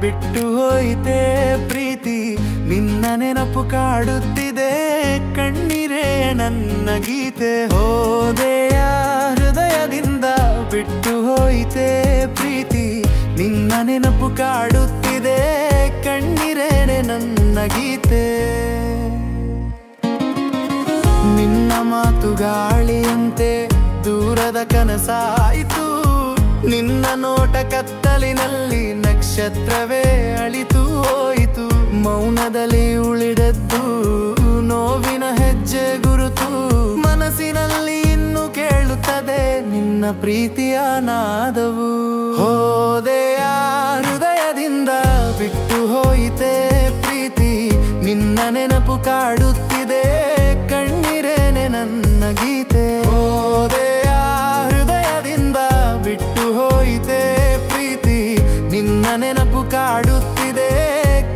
ಬಿಟ್ಟು ಹೋಯಿತೆ ಪ್ರೀತಿ ನಿನ್ನ ನೆನಪು ಕಾಡುತ್ತಿದೆ ಕಣ್ಣೀರೇ ನನ್ನ ಗೀತೆ ಹೋದೆಯ ಹೃದಯದಿಂದ ಬಿಟ್ಟು ಹೋಯಿತೆ ಪ್ರೀತಿ ನಿನ್ನ ನೆನಪು ಕಾಡುತ್ತಿದೆ ಕಣ್ಣೀರೇನೆ ನನ್ನ ಗೀತೆ ನಿನ್ನ ಮಾತು ಗಾಳಿಯಂತೆ ದೂರದ ಕನಸಾಯಿತು ನಿನ್ನ ನೋಟ ಕತ್ತಲಿನಲ್ಲಿ ನಕ್ಷತ್ರವೇ ಅಳಿತು ಹೋಯಿತು ಮೌನದಲ್ಲಿ ಉಳಿದದ್ದು ನೋವಿನ ಹೆಜ್ಜೆ ಗುರುತು ಮನಸ್ಸಿನಲ್ಲಿ ಇನ್ನು ಕೇಳುತ್ತದೆ ನಿನ್ನ ಪ್ರೀತಿಯ ನಾದವು ಹೋದೆಯ ಹೃದಯದಿಂದ ಬಿಟ್ಟು ಹೋಯಿತೆ ಪ್ರೀತಿ ನಿನ್ನ ನೆನಪು ಕಾಡುತ್ತಿದೆ ಕಣ್ಣೀರೇನೆ ನನ್ನ ಗೀತೆ ಹೋದೆಯ ಹೃದಯದಿಂದ ಬಿಟ್ಟು ಹೋಯಿತೆ ಪ್ರೀತಿ ನಿನ್ನ ನೆನಪು ಕಾಡುತ್ತಿದೆ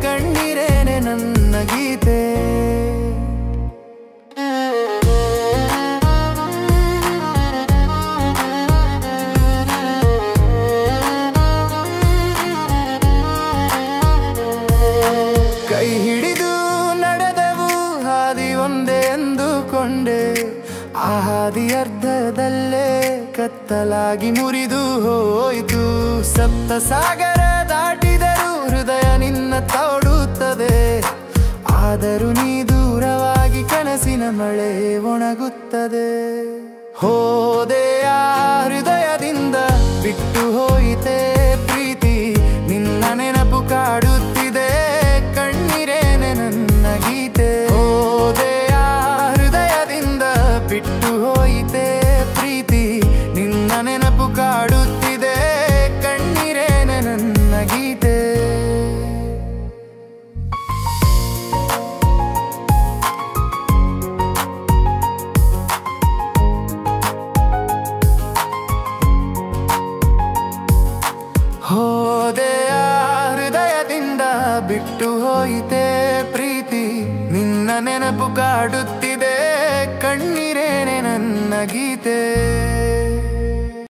ಕಣ್ಣೀರೇನೆ ನನ್ನ ಗೀತೆ ಕೈ ಹಿಡಿದು ನಡೆದೆವು ಹಾದಿ ಒಂದೇ ಎಂದುಕೊಂಡೆ ಆ ಹಾದಿ ಅರ್ಧದಲ್ಲೇ ಕತ್ತಲಾಗಿ ಮುರಿದು ಹೋಯಿತು ಸಪ್ತ ಸಾಗರ ದಾಟಿದರೂ ಹೃದಯ ನಿನ್ನ ತೋಡುತ್ತದೆ ಆದರೂ ನೀ ದೂರವಾಗಿ ಕನಸಿನ ಮಳೆ ಒಣಗುತ್ತದೆ ಹೋದೆಯ ಹೃದಯದಿಂದ ಬಿಟ್ಟು ಹೋಯಿತೆ ಪ್ರೀತಿ ನಿನ್ನ ನೆನಪು ಕಾಡುತ್ತಿದೆ ಕಣ್ಣೀರೇನೆ ನನ್ನ ಗೀತೆ ಹೋದೆಯ ಹೃದಯದಿಂದ ಬಿಟ್ಟು ಹೋಯಿತೆ ಪ್ರೀತಿ ನಿನ್ನ ನೆನಪು ಕಾಡುತ್ತಿದೆ ಕಣ್ಣೀರೇನೆ ನನ್ನ ಗೀತೆ ಹೋದೆಯ ಹೃದಯದಿಂದ ಬಿಟ್ಟು ಹೋಯಿತೆ ಪ್ರೀತಿ ನಿನ್ನ ನೆನಪು ಕಾಡುತ್ತಿದೆ ಕಣ್ಣೀರೇನೆ ನನ್ನ ಗೀತೆ